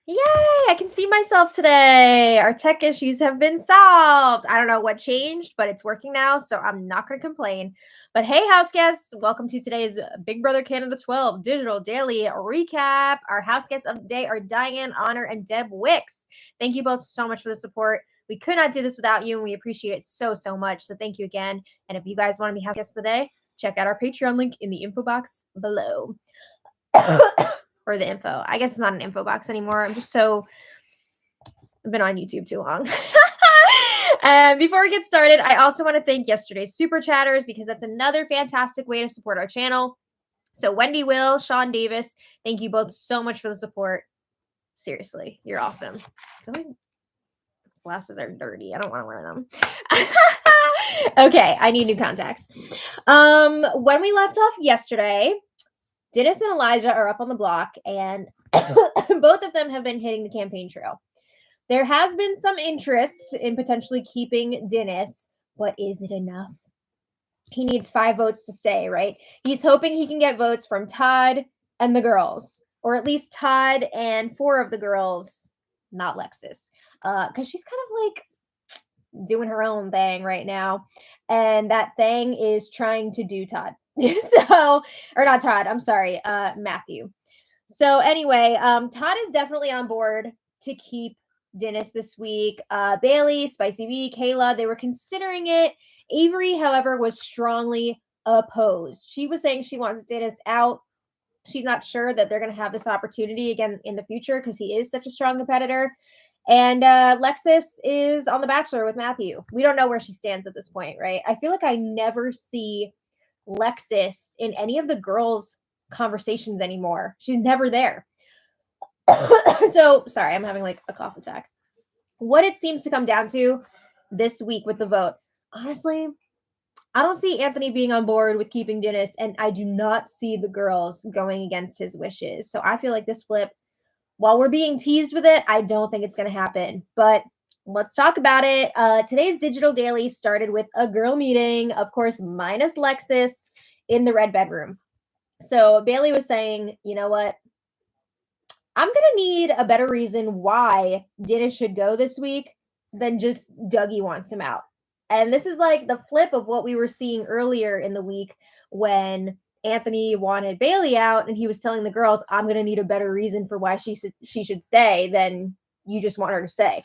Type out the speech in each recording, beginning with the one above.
Yay! I can see myself today. Our tech issues have been solved. I don't know what changed, but it's working now, so I'm not going to complain. But hey, house guests, welcome to today's Big Brother Canada 12 Digital Daily Recap. Our house guests of the day are Diane, Honor, and Deb Wicks. Thank you both so much for the support. We could not do this without you, and we appreciate it so, so much. So thank you again. And if you guys want to be house guests of the day, check out our Patreon link in the info box below. Or the info. I guess it's not an info box anymore. I've been on YouTube too long. And before we get started, I also want to thank yesterday's super chatters because that's another fantastic way to support our channel. So Wendy Will, Sean Davis, thank you both so much for the support. Seriously, you're awesome. I feel like glasses are dirty. I don't want to wear them. Okay, I need new contacts. When we left off yesterday, Dennis and Elijah are up on the block, and both of them have been hitting the campaign trail. There has been some interest in potentially keeping Dennis, but is it enough? He needs 5 votes to stay, right? He's hoping he can get votes from Todd and the girls, or at least Todd and 4 of the girls, not Lexus, because she's kind of like doing her own thing right now, and that thing is trying to do Todd. Or not Todd, I'm sorry, Matthew. So anyway, Todd is definitely on board to keep Dennis this week. Bailey, Spicy V, Kayla, they were considering it. Avery, however, was strongly opposed. She was saying she wants Dennis out. She's not sure that they're going to have this opportunity again in the future because he is such a strong competitor. And Lexus is on The Bachelor with Matthew. We don't know where she stands at this point, right? I feel like I never see Lexus in any of the girls' conversations anymore. She's never there. So, sorry, I'm having like a cough attack. What it seems to come down to this week with the vote, honestly, I don't see Anthony being on board with keeping Dennis, and I do not see the girls going against his wishes. So I feel like this flip, while we're being teased with it, I don't think it's going to happen. But let's talk about it. Today's Digital Daily started with a girl meeting, of course, minus Lexus in the red bedroom. So Bailey was saying, you know what? I'm going to need a better reason why Dennis should go this week than just Dougie wants him out. And this is like the flip of what we were seeing earlier in the week when Anthony wanted Bailey out and he was telling the girls, I'm going to need a better reason for why she should stay than you just want her to stay.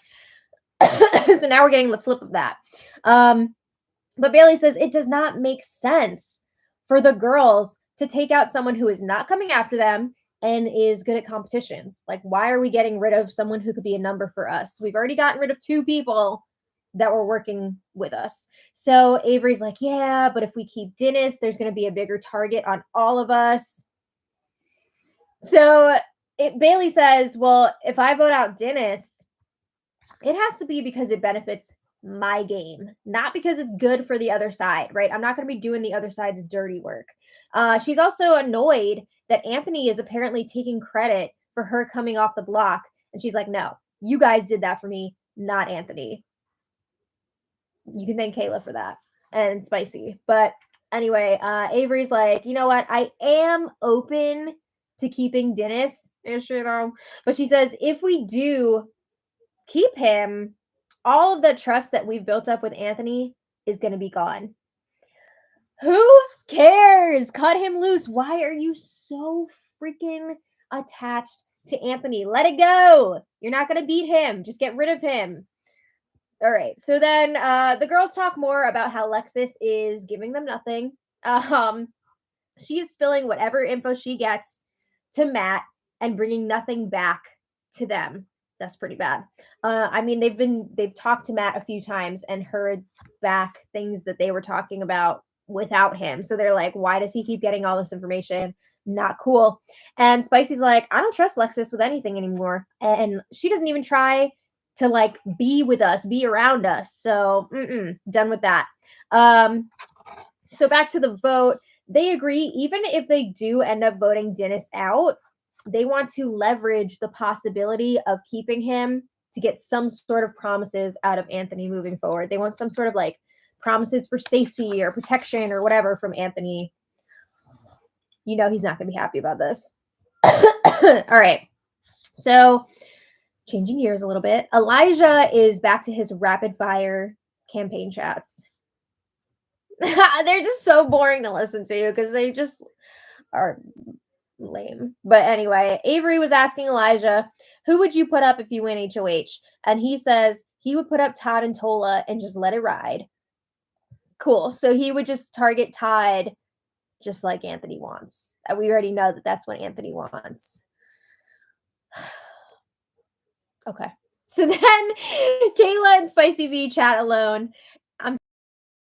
So now we're getting the flip of that. But Bailey says it does not make sense for the girls to take out someone who is not coming after them and is good at competitions. Like, why are we getting rid of someone who could be a number for us? We've already gotten rid of 2 people that were working with us. So Avery's like, yeah, but if we keep Dennis, there's going to be a bigger target on all of us. So Bailey says, well, if I vote out Dennis, it has to be because it benefits my game, not because it's good for the other side, right? I'm not going to be doing the other side's dirty work. She's also annoyed that Anthony is apparently taking credit for her coming off the block. And she's like, no, you guys did that for me, not Anthony. You can thank Kayla for that and Spicy. But anyway, Avery's like, you know what? I am open to keeping Dennis. But she says, if we do keep him, all of the trust that we've built up with Anthony is going to be gone. Who cares? Cut him loose. Why are you so freaking attached to Anthony? Let it go. You're not going to beat him. Just get rid of him. All right. So then the girls talk more about how Lexus is giving them nothing. She is spilling whatever info she gets to Matt and bringing nothing back to them. That's pretty bad. I mean, they've talked to Matt a few times and heard back things that they were talking about without him. So they're like, why does he keep getting all this information? Not cool. And Spicy's like, I don't trust Lexus with anything anymore. And she doesn't even try to like be with us, be around us. So done with that. So back to the vote. They agree, even if they do end up voting Dennis out, they want to leverage the possibility of keeping him to get some sort of promises out of Anthony moving forward. They want some sort of like promises for safety or protection or whatever from Anthony. You know he's not going to be happy about this. All right. So Changing gears a little bit, Elijah is back to his rapid fire campaign chats. They're just so boring to listen to because they just are lame. But anyway, Avery was asking Elijah, who would you put up if you win HOH? And he says he would put up Todd and Tola and just let it ride. Cool. So he would just target Todd just like Anthony wants. We already know that that's what Anthony wants. Okay. So then Kayla and Spicy V chat alone. I'm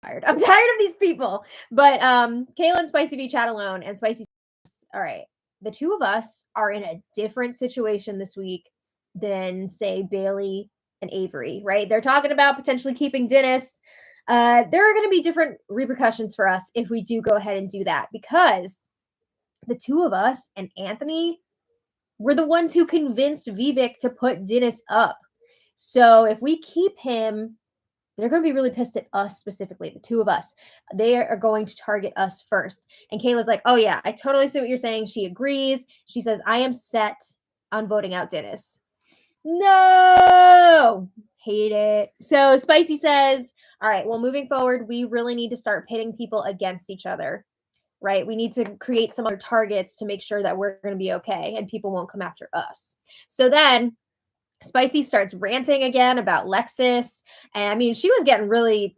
tired. I'm tired of these people. But Kayla and Spicy V chat alone, and Spicy says, all right, the two of us are in a different situation this week than, say, Bailey and Avery, right? They're talking about potentially keeping Dennis. There are going to be different repercussions for us if we do go ahead and do that, because the two of us and Anthony were the ones who convinced Vivic to put Dennis up. So if we keep him, they're going to be really pissed at us specifically, the two of us. They are going to target us first. And Kayla's like, oh yeah, I totally see what you're saying. She agrees. She says, I am set on voting out Dennis. No! Hate it. So Spicy says, all right, well, moving forward, we really need to start pitting people against each other, right? We need to create some other targets to make sure that we're going to be okay and people won't come after us. So then Spicy starts ranting again about Lexus. And I mean, she was getting really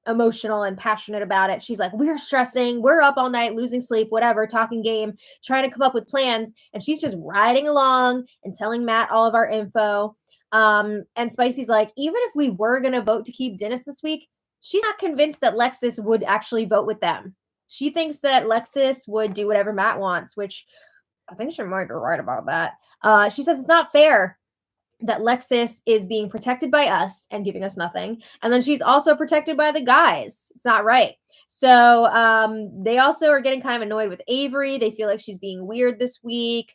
emotional and passionate about it. She's like, we're stressing, we're up all night, losing sleep, whatever, talking game, trying to come up with plans. And she's just riding along and telling Matt all of our info. And Spicy's like, even if we were going to vote to keep Dennis this week, she's not convinced that Lexus would actually vote with them. She thinks that Lexus would do whatever Matt wants, which I think she might be right about that. She says it's not fair that Lexus is being protected by us and giving us nothing. And then she's also protected by the guys. It's not right. So they also are getting kind of annoyed with Avery. They feel like she's being weird this week.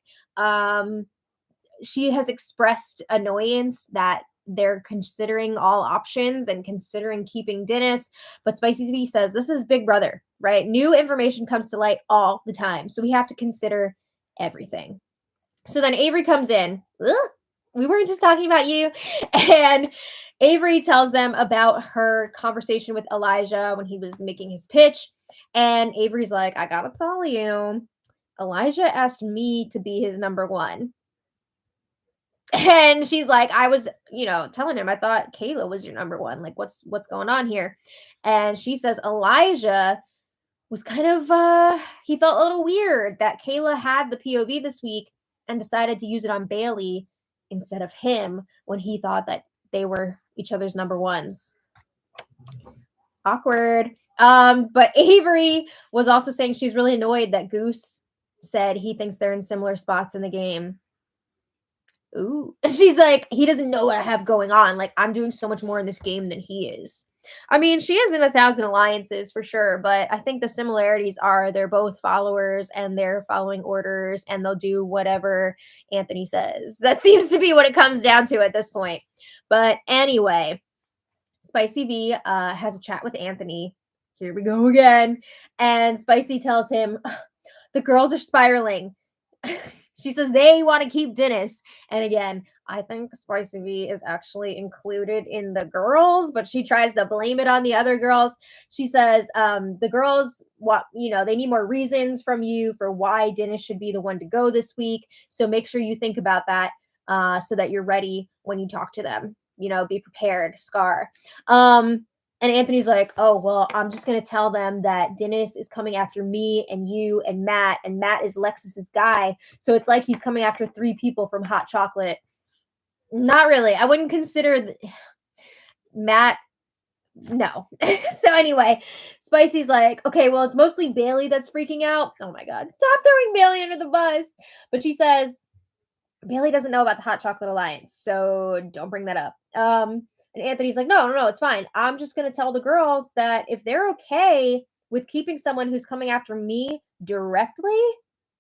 She has expressed annoyance that they're considering all options and considering keeping Dennis. But Spicy V says, this is Big Brother, right? New information comes to light all the time. So we have to consider everything. So then Avery comes in. Ugh, we weren't just talking about you. And Avery tells them about her conversation with Elijah when he was making his pitch. And Avery's like, I gotta tell you, Elijah asked me to be his number one. And she's like, I was, telling him, I thought Kayla was your number one. Like, what's going on here? And she says Elijah was kind of, he felt a little weird that Kayla had the POV this week and decided to use it on Bailey instead of him when he thought that they were each other's number ones. Awkward. But Avery was also saying she's really annoyed that Goose said he thinks they're in similar spots in the game. Ooh. She's like, he doesn't know what I have going on. Like, I'm doing so much more in this game than he is. I mean, she is in 1,000 alliances for sure, but I think the similarities are they're both followers and they're following orders and they'll do whatever Anthony says. That seems to be what it comes down to at this point. But anyway, Spicy V has a chat with Anthony. Here we go again. And Spicy tells him, the girls are spiraling. She says they want to keep Dennis. And again, I think Spicy V is actually included in the girls, but she tries to blame it on the other girls. She says the girls, they need more reasons from you for why Dennis should be the one to go this week. So make sure you think about that so that you're ready when you talk to them. Be prepared, Scar. And Anthony's like, oh, well, I'm just going to tell them that Dennis is coming after me and you and Matt is Lexus's guy. So it's like he's coming after 3 people from Hot Chocolate. Not really. I wouldn't consider Matt. No. So anyway, Spicy's like, okay, well, it's mostly Bailey that's freaking out. Oh my God. Stop throwing Bailey under the bus. But she says, Bailey doesn't know about the Hot Chocolate Alliance, so don't bring that up. And Anthony's like, no, it's fine. I'm just going to tell the girls that if they're okay with keeping someone who's coming after me directly,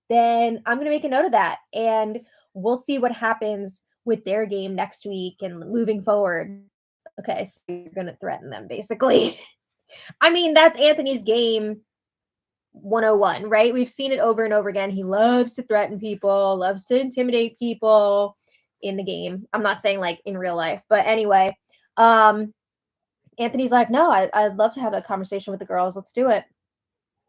then I'm going to make a note of that. And we'll see what happens with their game next week and moving forward. Okay, so you're going to threaten them, basically. I mean, that's Anthony's game 101, right? We've seen it over and over again. He loves to threaten people, loves to intimidate people. in the game. I'm not saying like in real life, but anyway, Anthony's like, no, I'd love to have that conversation with the girls. Let's do it.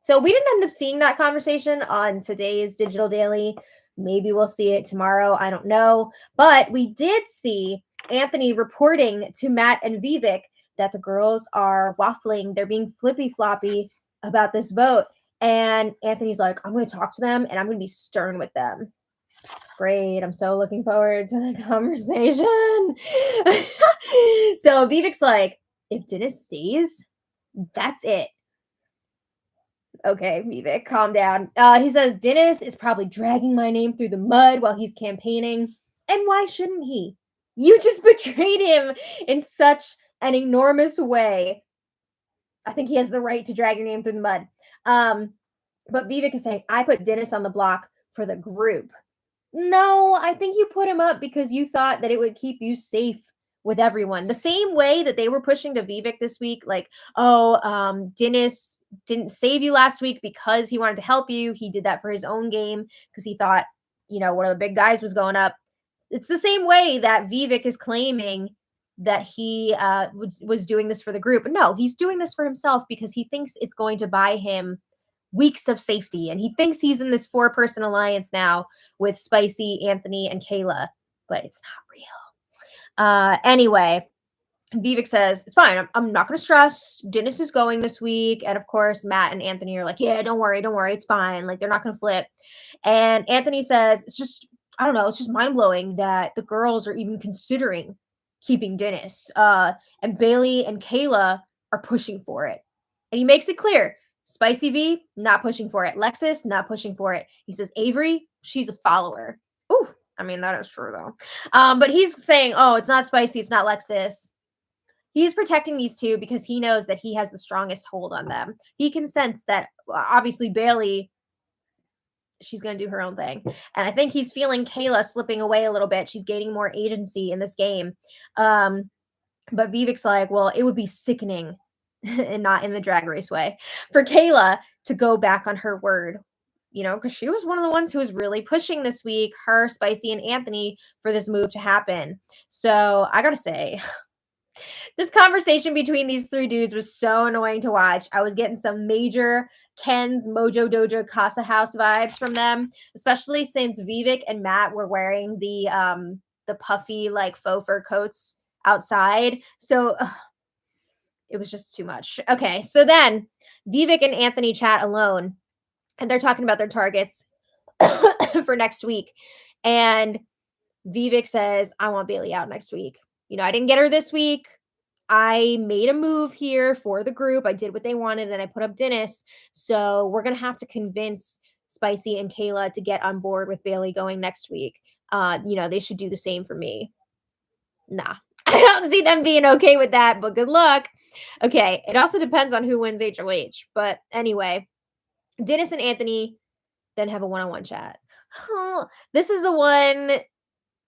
So we didn't end up seeing that conversation on today's Digital Daily. Maybe we'll see it tomorrow. I don't know. But we did see Anthony reporting to Matt and Vivic that the girls are waffling. They're being flippy floppy about this vote. And Anthony's like, I'm going to talk to them and I'm going to be stern with them. Great. I'm so looking forward to the conversation. So Vivic's like, if Dennis stays, that's it. Okay, Vivic, calm down. He says, Dennis is probably dragging my name through the mud while he's campaigning. And why shouldn't he? You just betrayed him in such an enormous way. I think he has the right to drag your name through the mud. But Vivic is saying, I put Dennis on the block for the group. No, I think you put him up because you thought that it would keep you safe with everyone. The same way that they were pushing to Vivic this week, like, oh, Dennis didn't save you last week because he wanted to help you. He did that for his own game because he thought, one of the big guys was going up. It's the same way that Vivic is claiming that he was doing this for the group. No, he's doing this for himself because he thinks it's going to buy him weeks of safety. And he thinks he's in this 4-person alliance now with Spicy, Anthony, and Kayla, but it's not real. Anyway, Vivic says, it's fine. I'm not going to stress. Dennis is going this week. And of course, Matt and Anthony are like, yeah, don't worry. It's fine. Like, they're not going to flip. And Anthony says, it's just, I don't know. It's just mind blowing that the girls are even considering keeping Dennis. And Bailey and Kayla are pushing for it. And he makes it clear. Spicy V, not pushing for it. Lexus, not pushing for it. He says, Avery, she's a follower. Ooh, I mean, that is true, though. But he's saying, oh, it's not Spicy, it's not Lexus. He's protecting these two because he knows that he has the strongest hold on them. He can sense that, obviously, Bailey, she's going to do her own thing. And I think he's feeling Kayla slipping away a little bit. She's gaining more agency in this game. But Vivic's like, well, it would be sickening, and not in the Drag Race way, for Kayla to go back on her word, because she was one of the ones who was really pushing this week, her, Spicy, and Anthony, for this move to happen. So I gotta say, this conversation between these 3 dudes was so annoying to watch. I was getting some major Ken's Mojo Dojo Casa House vibes from them, especially since Vivic and Matt were wearing the puffy, like, faux fur coats outside. So it was just too much. Okay, so then Vivic and Anthony chat alone, and they're talking about their targets for next week. And Vivic says, I want Bailey out next week. I didn't get her this week. I made a move here for the group. I did what they wanted, and I put up Dennis. So we're going to have to convince Spicy and Kayla to get on board with Bailey going next week. They should do the same for me. Nah. I don't see them being okay with that, but good luck. Okay, it also depends on who wins HOH. But anyway, Dennis and Anthony then have a one-on-one chat. Oh, this is the one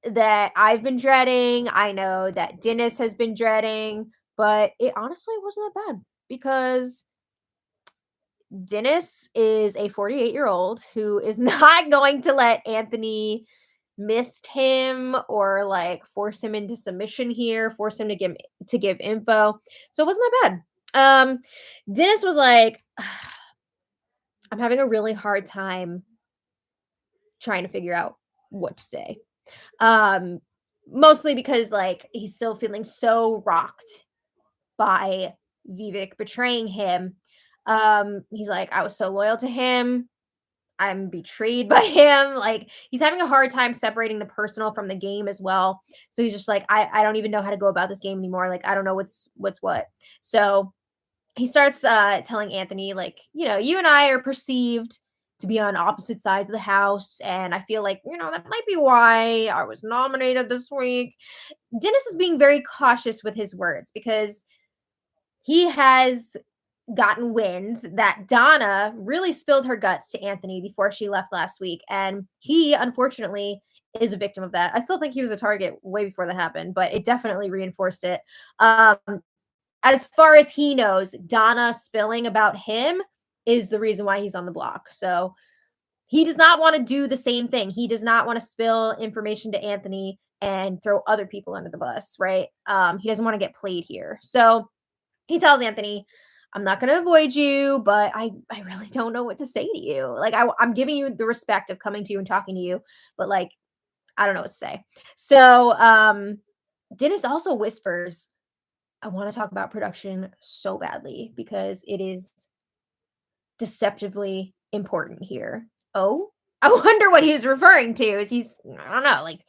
that I've been dreading. I know that Dennis has been dreading, but it honestly wasn't that bad because Dennis is a 48-year-old who is not going to let Anthony missed him or like force him into submission here, force him to give info. So it wasn't that bad. Dennis was like, I'm having a really hard time trying to figure out what to say. Mostly because like he's still feeling so rocked by Vivic betraying him. He's like, I was so loyal to him. I'm betrayed by him. Like, he's having a hard time separating the personal from the game as well. So he's just like, I don't even know how to go about this game anymore. Like, I don't know what's what. So he starts telling Anthony, like, you and I are perceived to be on opposite sides of the house. And I feel like, that might be why I was nominated this week. Dennis is being very cautious with his words because he has gotten wind that Donna really spilled her guts to Anthony before she left last week. And he, unfortunately, is a victim of that. I still think he was a target way before that happened, but it definitely reinforced it. As far as he knows, Donna spilling about him is the reason why he's on the block. So he does not want to do the same thing. He does not want to spill information to Anthony and throw other people under the bus, right? He doesn't want to get played here. So he tells Anthony, I'm not going to avoid you, but I really don't know what to say to you. Like, I'm giving you the respect of coming to you and talking to you, but like, I don't know what to say. So Dennis also whispers, I want to talk about production so badly because it is deceptively important here. Oh, I wonder what he was referring to. I don't know, like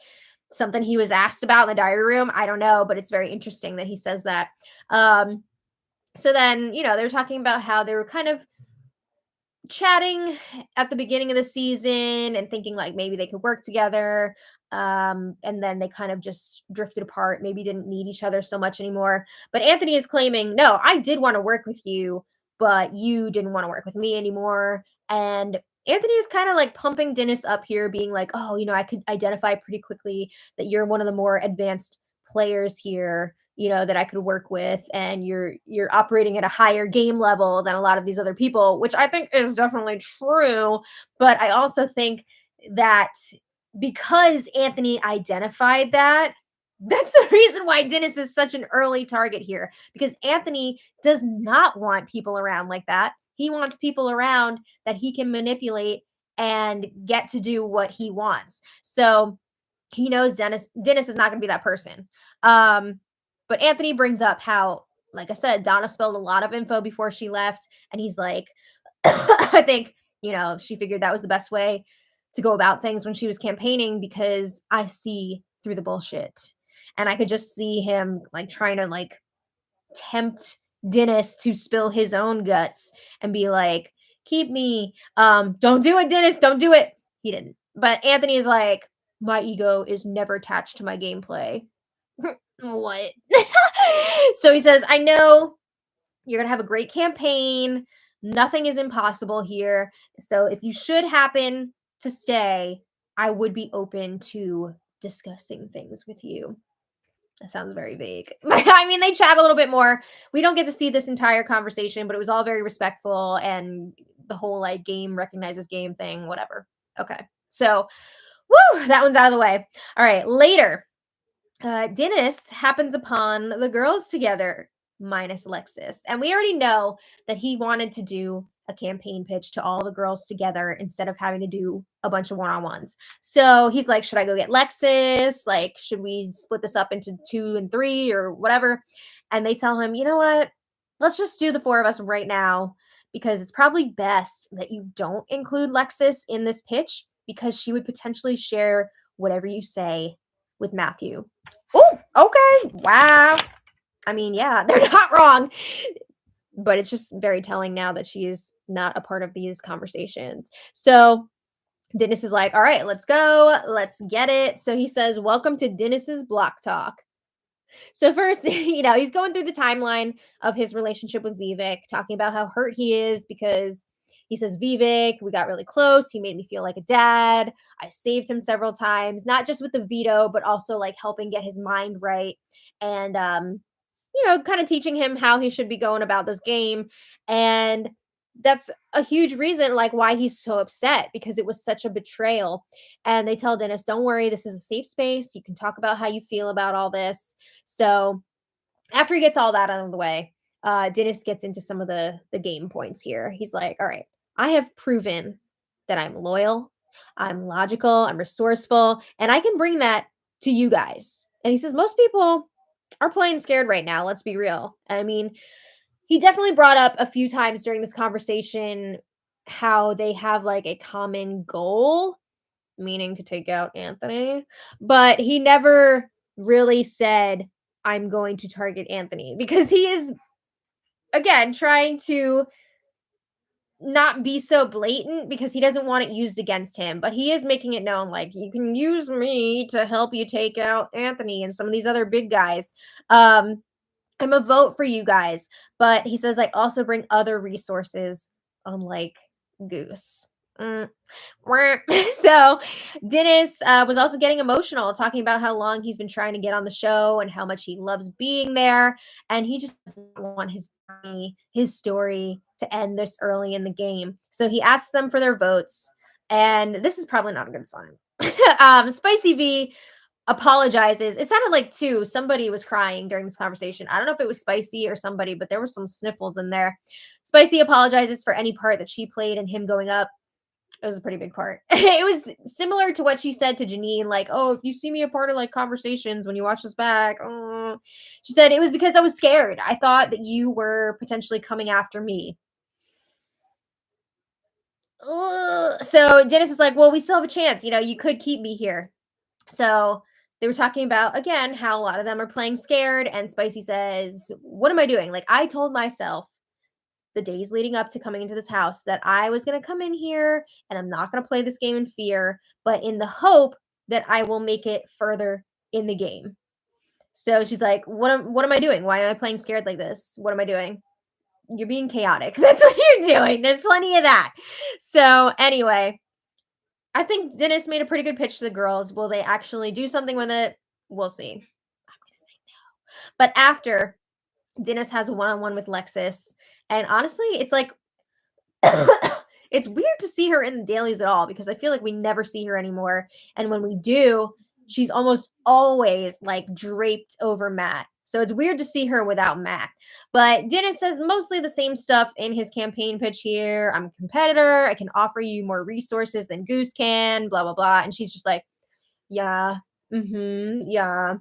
something he was asked about in the diary room. I don't know, but it's very interesting that he says that. So then, they're talking about how they were kind of chatting at the beginning of the season and thinking like maybe they could work together. And then they kind of just drifted apart, maybe didn't need each other so much anymore. But Anthony is claiming, no, I did want to work with you, but you didn't want to work with me anymore. And Anthony is kind of like pumping Dennis up here, being like, oh, I could identify pretty quickly that you're one of the more advanced players here, that I could work with, and you're operating at a higher game level than a lot of these other people, which I think is definitely true. But I also think that because Anthony identified that, that's the reason why Dennis is such an early target here, because Anthony does not want people around like that. He wants people around that he can manipulate and get to do what he wants. So he knows Dennis is not going to be that person. But Anthony brings up how, like I said, Donna spilled a lot of info before she left, and he's like, I think, she figured that was the best way to go about things when she was campaigning, because I see through the bullshit. And I could just see him like trying to like tempt Dennis to spill his own guts and be like, keep me. Don't do it, Dennis. Don't do it. He didn't. But Anthony is like, my ego is never attached to my gameplay. What? So he says, I know you're going to have a great campaign. Nothing is impossible here. So if you should happen to stay, I would be open to discussing things with you. That sounds very vague. I mean, they chat a little bit more. We don't get to see this entire conversation, but it was all very respectful, and the whole like game recognizes game thing, whatever. Okay. So, woo, that one's out of the way. All right. Later, Dennis happens upon the girls together, minus Lexus. And we already know that he wanted to do a campaign pitch to all the girls together instead of having to do a bunch of one-on-ones. So he's like, should I go get Lexus? Like, should we split this up into 2 and 3 or whatever? And they tell him, you know what? Let's just do the 4 of us right now, because it's probably best that you don't include Lexus in this pitch, because she would potentially share whatever you say with Matthew. Oh, okay. Wow. I mean, yeah, they're not wrong. But it's just very telling now that she is not a part of these conversations. So Dennis is like, all right, let's go. Let's get it. So he says, welcome to Dennis's Block Talk. So first, he's going through the timeline of his relationship with Vivic, talking about how hurt he is because he says, Vivic, we got really close. He made me feel like a dad. I saved him several times, not just with the veto, but also like helping get his mind right. And, kind of teaching him how he should be going about this game. And that's a huge reason like why he's so upset, because it was such a betrayal. And they tell Dennis, don't worry, this is a safe space. You can talk about how you feel about all this. So after he gets all that out of the way, Dennis gets into some of the game points here. He's like, all right, I have proven that I'm loyal, I'm logical, I'm resourceful, and I can bring that to you guys. And he says, most people are playing scared right now. Let's be real. I mean, he definitely brought up a few times during this conversation how they have like a common goal, meaning to take out Anthony, but he never really said, I'm going to target Anthony, because he is, again, trying to not be so blatant because he doesn't want it used against him, but he is making it known like, you can use me to help you take out Anthony and some of these other big guys. I'm a vote for you guys, but he says I also bring other resources, unlike Goose. So Dennis was also getting emotional, talking about how long he's been trying to get on the show and how much he loves being there, and he just doesn't want his story to end this early in the game. So he asks them for their votes, and this is probably not a good sign. Spicy V apologizes. It sounded like too somebody was crying during this conversation. I don't know if it was Spicy or somebody, but there were some sniffles in there. Spicy apologizes for any part that she played in him going up. It was a pretty big part. It was similar to what she said to Janine, like, "Oh, if you see me a part of like conversations when you watch this back," she said it was because I was scared. I thought that you were potentially coming after me. Ugh. So Dennis is like, "Well, we still have a chance. You know, you could keep me here." So they were talking about again how a lot of them are playing scared, and Spicy says, "What am I doing? Like I told myself the days leading up to coming into this house that I was going to come in here and I'm not going to play this game in fear, but in the hope that I will make it further in the game." So she's like, what am I doing? Why am I playing scared like this? What am I doing? You're being chaotic. That's what you're doing. There's plenty of that. So anyway, I think Dennis made a pretty good pitch to the girls. Will they actually do something with it? We'll see. I'm gonna say no. But after Dennis has a one-on-one with Lexus, and honestly, it's like it's weird to see her in the dailies at all because I feel like we never see her anymore. And when we do, she's almost always like draped over Matt. So it's weird to see her without Matt. But Dennis says mostly the same stuff in his campaign pitch here. I'm a competitor. I can offer you more resources than Goose can, blah, blah, blah. And she's just like, yeah, yeah.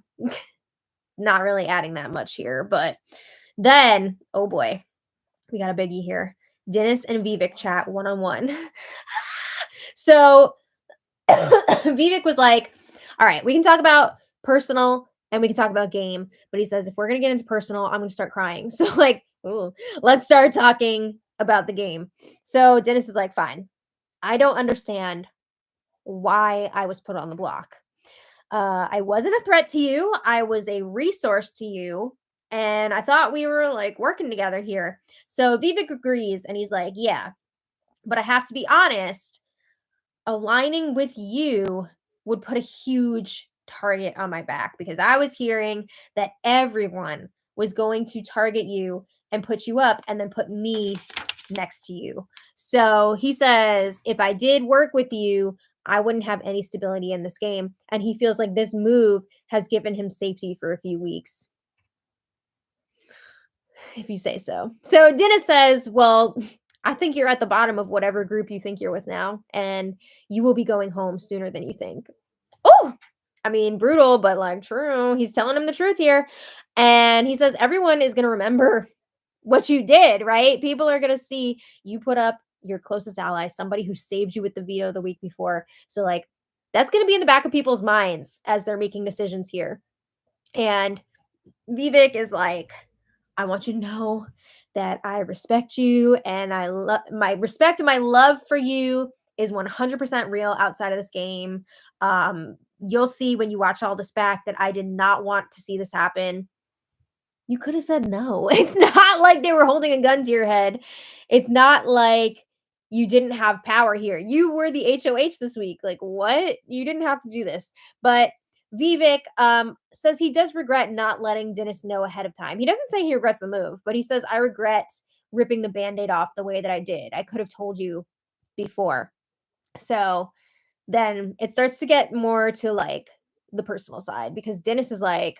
Not really adding that much here. But then, oh boy, we got a biggie here. Dennis and Vivic chat one-on-one. So Vivic was like, all right, we can talk about personal and we can talk about game. But he says, if we're going to get into personal, I'm going to start crying. So, like, ooh, let's start talking about the game. So Dennis is like, fine. I don't understand why I was put on the block. I wasn't a threat to you. I was a resource to you. And I thought we were like working together here. So Vivek agrees and he's like, yeah, but I have to be honest, aligning with you would put a huge target on my back because I was hearing that everyone was going to target you and put you up and then put me next to you. So he says, if I did work with you, I wouldn't have any stability in this game. And he feels like this move has given him safety for a few weeks, if you say so. So Dennis says, well, I think you're at the bottom of whatever group you think you're with now, and you will be going home sooner than you think. Oh, I mean, brutal, but like true. He's telling him the truth here. And he says, everyone is going to remember what you did, right? People are going to see you put up your closest ally, somebody who saved you with the veto the week before. So, like, that's going to be in the back of people's minds as they're making decisions here. And Vivek is like, I want you to know that I respect you and I love my respect and my love for you is 100% real outside of this game. You'll see when you watch all this back that I did not want to see this happen. You could have said no. It's not like they were holding a gun to your head. It's not like you didn't have power here. You were the HOH this week. Like, what? You didn't have to do this. But Vivek says he does regret not letting Dennis know ahead of time. He doesn't say he regrets the move, but he says, I regret ripping the band-aid off the way that I did. I could have told you before. So then it starts to get more to like the personal side because Dennis is like,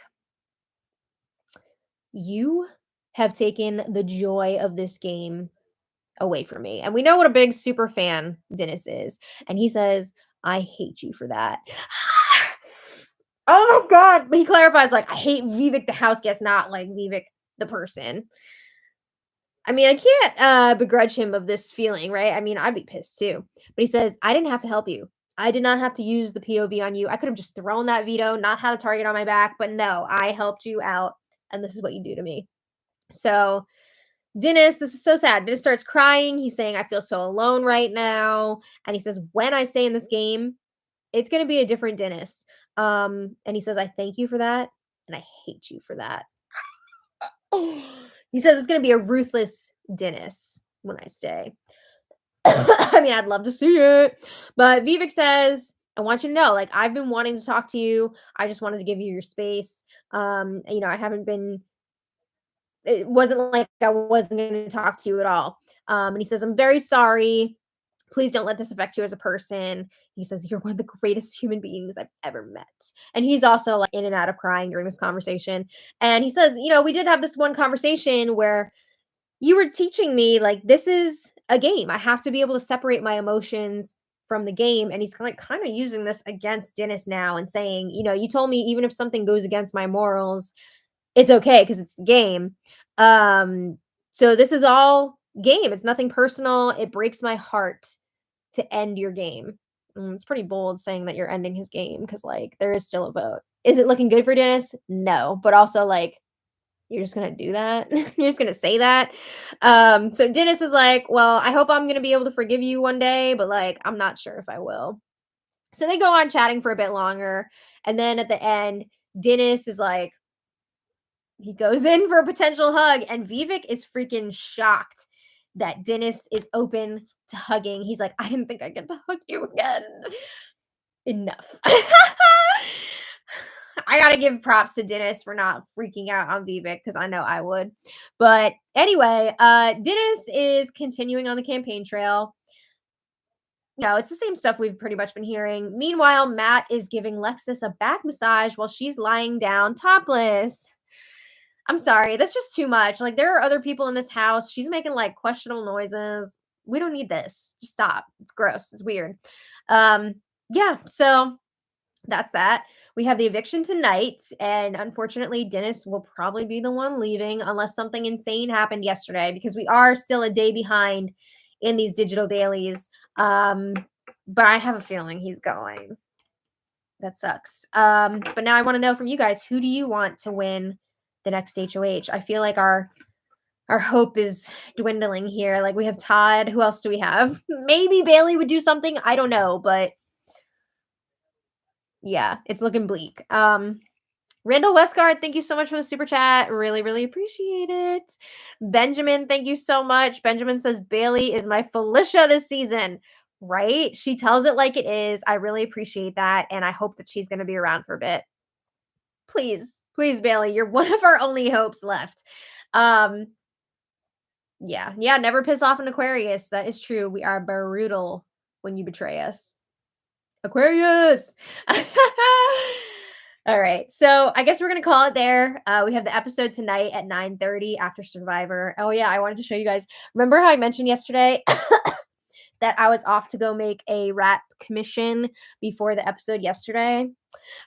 you have taken the joy of this game away from me. And we know what a big super fan Dennis is. And he says, I hate you for that. Oh my God. But he clarifies, like, I hate Vivek the house guest, not like Vivek the person. I mean, I can't begrudge him of this feeling, right? I mean, I'd be pissed too. But he says, I didn't have to help you. I did not have to use the POV on you. I could have just thrown that veto, not had a target on my back. But no, I helped you out. And this is what you do to me. So Dennis, this is so sad. Dennis starts crying. He's saying, I feel so alone right now. And he says, when I stay in this game, it's going to be a different Dennis. And he says, I thank you for that. And I hate you for that. He says it's going to be a ruthless Dennis when I stay. I mean, I'd love to see it. But Vivek says, I want you to know, like, I've been wanting to talk to you. I just wanted to give you your space. I haven't been, it wasn't like I wasn't going to talk to you at all. And he says, I'm very sorry. Please don't let this affect you as a person. He says, you're one of the greatest human beings I've ever met. And he's also like in and out of crying during this conversation. And he says, we did have this one conversation where you were teaching me like this is a game. I have to be able to separate my emotions from the game. And he's like kind of using this against Dennis now and saying, you told me even if something goes against my morals, it's okay because it's the game. So this is all game. It's nothing personal. It breaks my heart to end your game. It's pretty bold saying that you're ending his game because like there is still a vote. Is it looking good for Dennis? No, but also like you're just gonna do that? You're just gonna say that? So Dennis is like, well, I hope I'm gonna be able to forgive you one day, but like I'm not sure if I will. So they go on chatting for a bit longer, and then at the end, Dennis is like, he goes in for a potential hug, and Vivic is freaking shocked that Dennis is open to hugging. He's like, I didn't think I'd get to hug you again. Enough. I gotta give props to Dennis for not freaking out on Vivic because I know I would. But anyway, Dennis is continuing on the campaign trail. It's the same stuff we've pretty much been hearing. Meanwhile, Matt is giving Lexus a back massage while she's lying down topless. I'm sorry, that's just too much. Like, there are other people in this house. She's making like questionable noises. We don't need this. Just stop. It's gross. It's weird. Yeah, so that's that. We have the eviction tonight, and unfortunately, Dennis will probably be the one leaving unless something insane happened yesterday because we are still a day behind in these digital dailies. But I have a feeling he's going. That sucks. But now I want to know from you guys, who do you want to win the next HOH? I feel like our hope is dwindling here. Like we have Todd. Who else do we have? Maybe Bailey would do something. I don't know, but yeah, it's looking bleak. Randall Westgard, thank you so much for the super chat. Really, really appreciate it. Benjamin, thank you so much. Benjamin says Bailey is my Felicia this season. Right? She tells it like it is. I really appreciate that. And I hope that she's going to be around for a bit. Please, please, Bailey, you're one of our only hopes left. Yeah, never piss off an Aquarius. That is true. We are brutal when you betray us. Aquarius! All right, so I guess we're going to call it there. We have the episode tonight at 9:30 after Survivor. Oh, yeah, I wanted to show you guys. Remember how I mentioned yesterday that I was off to go make a rat commission before the episode yesterday?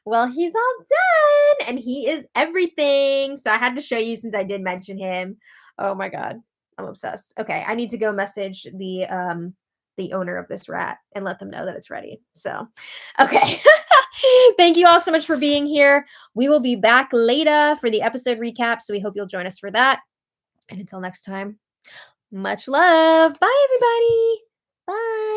Well, he's all done, and he is everything. So I had to show you since I did mention him. Oh, my God. I'm obsessed. Okay, I need to go message the owner of this rat and let them know that it's ready. So, okay. Thank you all so much for being here. We will be back later for the episode recap, so we hope you'll join us for that. And until next time, much love. Bye, everybody. Bye.